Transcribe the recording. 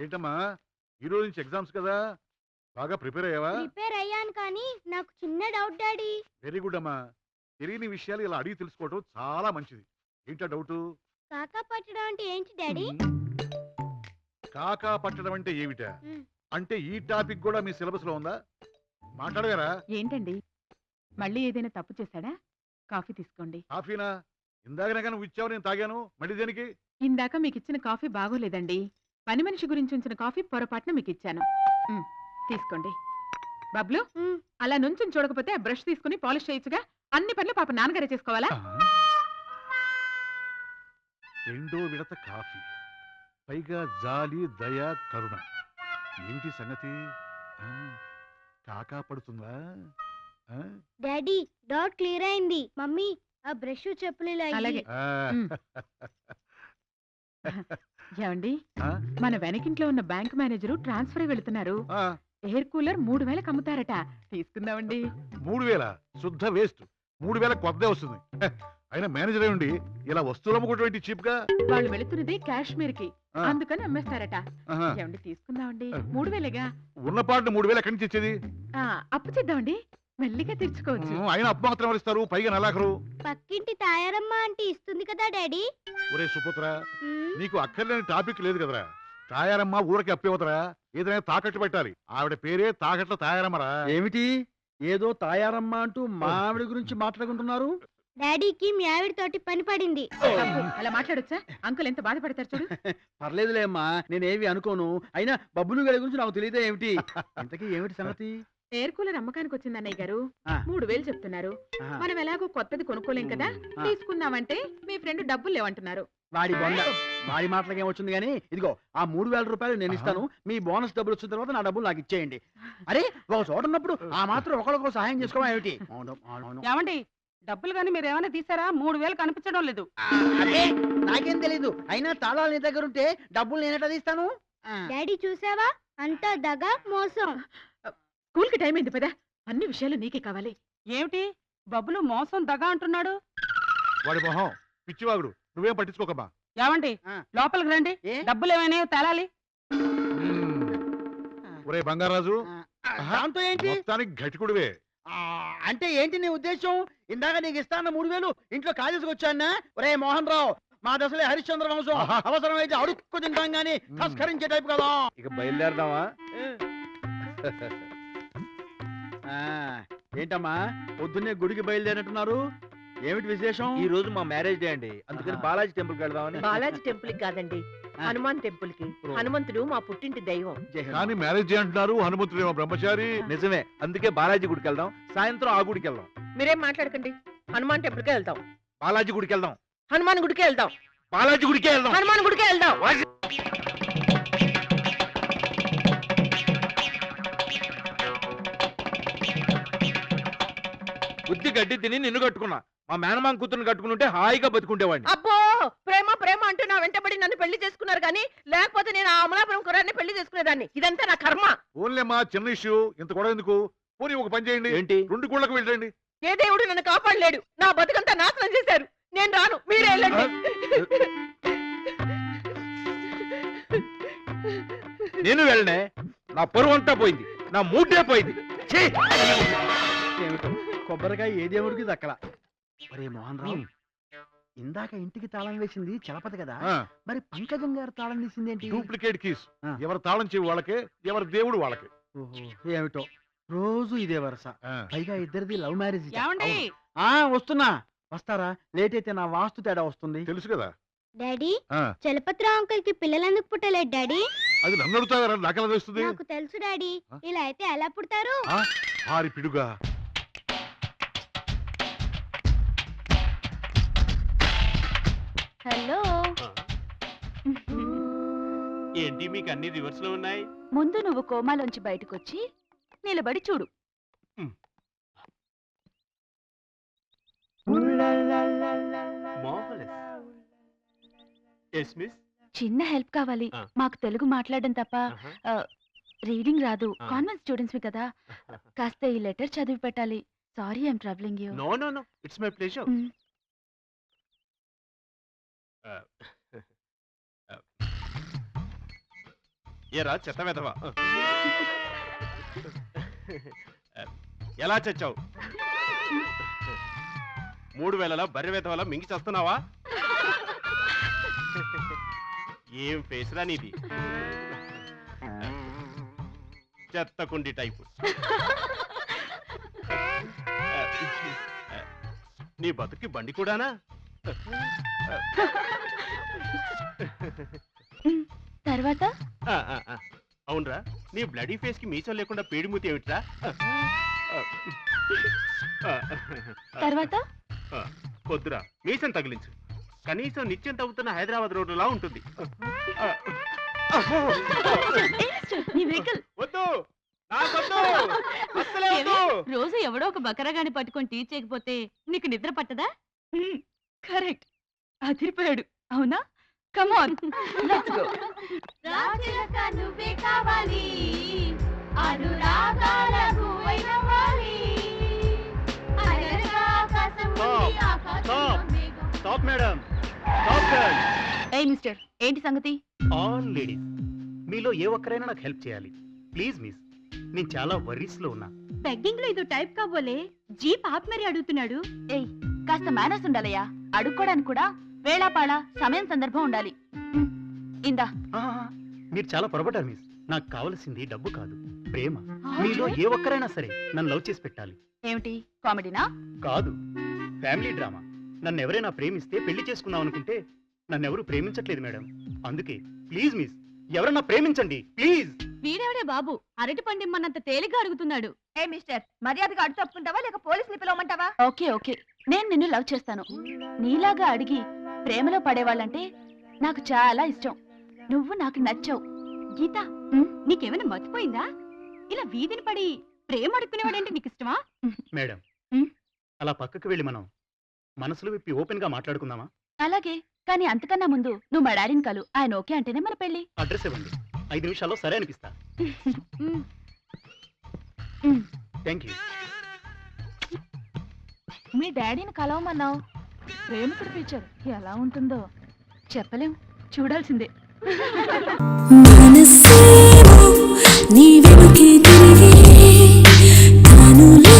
ఏంటమ్మా ఈ రోజు నుంచి ఎగ్జామ్స్ కదా బాగా ప్రిపేర్ అయ్యావా? ప్రిపేర్ అయ్యాను కానీ నాకు చిన్న డౌట్ డాడీ. వెరీ గుడ్ అమ్మా. తెలియని విషయాలు ఇలా అడిగి తెలుసుకోవడం చాలా మంచిది. ఏంటా డౌట్? కాకా పట్టడం అంటే ఏంటి డాడీ? కాకా పట్టడం అంటే ఏమిటా? అంటే ఈ టాపిక్ కూడా మీ సిలబస్ లో ఉందా? మాట్లాడగారా? ఏంటండి మళ్ళీ ఏదైనా తప్పు చేశాడా? కాఫీ తీసుకోండి. కాఫీనా? ఇందాకనే కానీ ఇచ్చావు, నేను తాగాను. మళ్ళీ దేనికి? ఇందాక మీకు ఇచ్చిన కాఫీ బాగోలేదండి. పని మనిషి గురించి ఉంచిన కాఫీ పొరపాటున మీకు ఇచ్చాను. తీసుకోండి. బబ్లు, అలా నుంచి చూడకపోతే బ్రష్ తీసుకుని పాలిష్ చేయొచ్చుగా. అన్ని పనులు పాప నాన్నగారే చేసుకోవాలా? రెండో విడత కాఫీ, పైగా జాలి, దయ, కరుణ. ఏమిటి సంగతి? కాకా పడుతుందా? డాడీ డౌట్ క్లియర్ అయింది. మమ్మీ ఆ బ్రష్ చెప్పులు అలాగే. ఏమండి, మన వెనకింట్లో ఉన్న బ్యాంక్ మేనేజరు ట్రాన్స్ఫర్ వెళుతున్నారు. ఎయిర్ కూలర్ 3000 అమ్ముతారట. తీసుకుందామండి. 3000? శుద్ధ వేస్ట్. 3000 కొద్దే వస్తుంది. అయినా మేనేజర్ అయి ఉండి ఇలా వస్తువులు అమ్ముకోవడం చీప్ గా. వాళ్ళు వెళుతున్నది కాశ్మీర్ కి, అందుకని అమ్మేస్తారట. ఏమండి తీసుకుందామండి. 3000గా ఉన్న పాటు 3000 ఎక్కడి నుంచి ఇచ్చేది? అప్పు చేద్దామండి, మెల్లిగా తెచ్చుకోవచ్చు. ఆయన అప్పు మాత్రం ఇస్తారు, పైగా నెలాఖరు. పక్కింటి తాయారమ్మ అంటే ఇస్తుంది కదా డాడీ. ఒరే సుపుత్ర, నీకు అక్కర్లేని టాపిక్ లేదు కదరా. తాయారమ్మ ఊరికి అప్పేవతరా, ఏదైనా తాకట్టు పెట్టాలి. ఆవిడ పేరే తాకట్ల తాయారమ్మరా. ఏమిటి ఏదో తాయారమ్మ అంటూ మా ఆవిడ గురించి మాట్లాడుకుంటున్నారు? డాడీకి మీ ఆవిడతోటి పని పడింది. అలా మాట్లాడొచ్చా? అంకుల్ ఎంత బాధపడతారు చూడు. పర్లేదులే అమ్మా, నేనేవి అనుకోను. అయినా బబ్బులు గడి గురించి నాకు తెలియదే ఏమిటి? ఇంతకీ ఏమిటి సంగతి? ఎయిర్ కూలర్ అమ్మకానికి వచ్చింది అన్నయ్య గారు. 3000 చెప్తున్నారు. మనం ఎలాగో కొత్తది కొనుక్కోలేం కదా, తీసుకుందామంటే మీ ఫ్రెండ్ డబ్బులు లేవంటున్నారు. వాడి బొంద వాడి మాటలకి ఏమొచ్చింది కానీ ఇదిగో ఆ 3,000 రూపాయలు నేను ఇస్తాను. మీ బోనస్ డబ్బులు వచ్చిన తర్వాత నా డబ్బులు నాకు ఇచ్చేయండి. అరే ఒక చోట ఉన్నప్పుడు ఆ మాత్రం ఒకరికొకరు సహాయం చేసుకోవడం ఏమిటి? ఏమండి డబ్బులు కానీ మీరు ఏమైనా తీసారా? 3,000 కనిపించడం లేదు. అరే నాకేం తెలీదు. అయినా తాళాలు నీ దగ్గర ఉంటే డబ్బులు నేనెట్లా తీస్తాను? డాడీ చూసావా అంతా దగా మోసం. స్కూల్ కి టైం అయింది పదా. అన్ని విషయాలు నీకే కావాలి. ఏమిటి బబ్బులు మోసం దగా అంటున్నాడు? వాడి మొహం పిచ్చివాగుడు, నువ్వేం పట్టించుకోకమ్మా. ఏమండి ఆ. లోపలికి రండి, ఏ? డబ్బులు ఏమైనా తేలాలి. ఒరే బంగారాజు, దాంతో ఏంటి? మొత్తానికి ఘటికుడివే. అంటే ఏంటి నీ ఉద్దేశం? ఇందాక నీకు ఇస్తాన్న 3,000 ఇంట్లో కాజేసుకొచ్చానా? ఒరే మోహన్ రావు, మా దశలే హరిశ్చంద్ర వంశం. అవసరమైతే అడుక్కు తింటాం గాని తస్కరించే టైప్ కదా. ఇక బయలుదేరదామా? ఏంటమ్మా పొద్దున్నే గుడికి బయలుదేరినట్టున్నారు? ఏమిటి విశేషం? ఈ రోజు మా మ్యారేజ్ డే అండి, అందుకని ఆహా. బాలాజీ టెంపుల్ కి వెళ్దామని. బాలాజీ టెంపుల్ కి కాదండి, హనుమాన్ టెంపుల్ కి. హనుమంతుడు మా పుట్టింటి దైవం. కానీ మ్యారేజ్ అంటున్నారు, హనుమంతుడేమో బ్రహ్మచారి. నిజమే, అందుకే బాలాజీ గుడికి వెళ్దాం. సాయంత్రం ఆ గుడికి వెళ్దాం. మీరేం మాట్లాడకండి, హనుమాన్ టెంపుల్ కే వెళ్దాం. బాలాజీ గుడికి వెళ్దాం. హనుమాన్ గుడికే వెళ్దాం. బాలాజీ గుడికే వెళ్దాం. హనుమాన్ గుడికే వెళ్దాం. బుద్ధి గడ్డి తిని నిన్ను కట్టుకున్నా. మా మేనమామ కూతురుని కట్టుకుంటే హాయిగా బతుకుంటేవాడిని. అబ్బో ప్రేమ ప్రేమ అంటూ నా వెంటబడి నన్ను పెళ్లి చేసుకున్నారు కానీ లేకపోతే నేను ఆ అమలాపురం కుర్రాన్ని పెళ్లి చేసుకునేదాన్ని. ఇదంతా నా కర్మ. ఓన్లేమ్మా చిన్న ఇష్యూ, ఇంత గొడవ ఎందుకు? పోనీ ఒక పని చేయండి, ఏంటి? 2 గుళ్ళకు వెళ్ళండి. ఏ దేవుడు నన్ను కాపాడలేడు. నా బతుకంతా నాశనం చేశారు. నేను రాను, మీరే వెళ్ళండి. నేను వెళ్ళనే, నా పరువు అంతా పోయింది, నా మూడే పోయింది. ఛీ! ఏమిటో కొబ్బరికాయ ఏ దేవుడికి దక్కల. ఒరే మోహన్ రావు, ఇందాక ఇంటికి తాళం వేసింది చలపతి కదా, మరి పంకజం గారు తాళం తీసింది ఏంటి? Duplicate keys. ఆ. ఎవరు తాళం చెవి వాళ్ళకే, ఎవరి దేవుడు వాళ్ళకే. ఓహో, ఏమిటో రోజు ఇదే వరుస. పైగా ఇద్దరిది లవ్ మ్యారేజ్. ఏమండి వస్తున్నా. వస్తారా? లేట్ అయితే నా వాస్తు తేడా వస్తుంది. తెలుసు కదా. డాడీ ఆ, చలపతిరావు అంకుల్ కి పిల్లలెందుకు పుట్టలేదు డాడీ? అది నన్ను అడుగుతారా? నాకెలా తెలుస్తుంది? నాకు తెలుసు డాడీ. ఆ? ఇలా అయితే ఎలా పుడతారు? భారీ పిడుగా. హలో. ఏంటి మీకు అన్ని రివర్స్ లో ఉన్నాయి? ముందు నువ్వు కోమాలోంచి బయటకొచ్చి నిలబడి చూడు. Yes miss. చిన్న హెల్ప్ కావాలి. ఆ. మాకు తెలుగు మాట్లాడడం తప్ప రీడింగ్ రాదు. ఆ. కాన్వెంట్ స్టూడెంట్స్ కదా, కాస్త ఈ లెటర్ చదివి పెట్టాలి. Sorry I'm troubling you. No no no, it's my pleasure. ఏరా చెత్త వెధవా, ఎలా చచ్చావు? 3,000 బర్రె వెధవలా మింగి చేస్తున్నావా? ఏం ఫేస్రా నీది, చెత్త కుండి టైపు. నీ బతుకి బండి కూడానా? తర్వాత అవునరా, నీ బ్లడీ ఫేస్ కి మీసం లేకుండా పేడిమూతి ఏమిట్రా? తర్వాత వద్దురా, మీసం తగిలించు. కనీసం నిత్యం తవ్వుతున్న హైదరాబాద్ రోడ్డులా ఉంటుంది. నీ వెహికల్. వద్దు, నాకొద్దు, అస్సలే వద్దు. రోజు ఎవడో ఒక బకరగాని పట్టుకొని టీచ్ చేయకపోతే నీకు నిద్ర పట్టదా? కరెక్ట్, అదిరిపోయాడు. అవునా? Come on, let's go. రాజులక నువ్వే కావాలి, అనురాగాల గువైనవాలి. అలరగా ఆకాశం ఉంది, ఆకాశంలో మేఘం. Stop madam, stop girl. Hey mister, ఏంటి సంగతి? ఆల్ లేడీస్, మీలో ఏ ఒక్కరైనా నాకు హెల్ప్ చేయాలి ప్లీజ్ మిస్. నేను చాలా వర్రీస్ లో ఉన్నా. బెగ్గింగ్ లో ఇదో టైప్ కాబోలే, జీప్ ఆప్ మరి అడుగుతున్నాడు. ఏయ్, కాస్త మేనర్స్ ఉండాలయ్యా. అడుక్కోడానికి కూడా వేళాపాళ సమయం సందర్భం ఉండాలి. ఇందా. మీరు చాలా పొరపడ్డారు మిస్. నాకు కావలసింది డబ్బు కాదు, ప్రేమ. మీలో ఏ ఒక్కరైనా సరే నన్ను లవ్ చేసి పెట్టాలి. ఏమిటి, కామెడీనా? కాదు, ఫ్యామిలీ డ్రామా. నన్ను ఎవరైనా ప్రేమిస్తే పెళ్లి చేసుకుందాం అనుకుంటే నన్నెవరూ ప్రేమించట్లేదు మేడం. అందుకే ప్లీజ్ మిస్, ఎవరన్నా ప్రేమించండి ప్లీజ్. వీడెవడే బాబు, అరటి పండిమ్మన్నంత తేలిగ్గా అడుగుతున్నాడు. ఏ మిస్టర్, మర్యాదగా అడ్డు తప్పుకుంటావా లేక పోలీసుని పిలవమంటావా? ఓకే ఓకే, నేను నిన్ను లవ్ చేస్తాను. నీలాగా అడిగి ప్రేమలో పడేవాళ్ళంటే నాకు చాలా ఇష్టం. నువ్వు నాకు నచ్చావు. గీత, నీకేమైనా మర్చిపోయిందా? ఇలా వీధిని పడి ప్రేమ అడుక్కునేవాడంటే నీకు ఇష్టమా? మేడం అలా పక్కకు వెళ్ళి మనం మనసులు విప్పి ఓపెన్ గా మాట్లాడుకుందామా? అలాగే, కానీ అంతకన్నా ముందు నువ్వు మా డాడీని కలు. ఆయన ఓకే అంటేనే మన పెళ్లి. అడ్రస్ ఇవ్వండి, 5 నిమిషాల్లో సరే అనిపిస్తా. Thank you. మీ డాడీని కలవమన్నావు. ప్రేమికుడు పిక్చర్ ఎలా ఉంటుందో చెప్పలేం, చూడాల్సిందే. మనసేమో నీ వెనుకే తిరిగే కనులే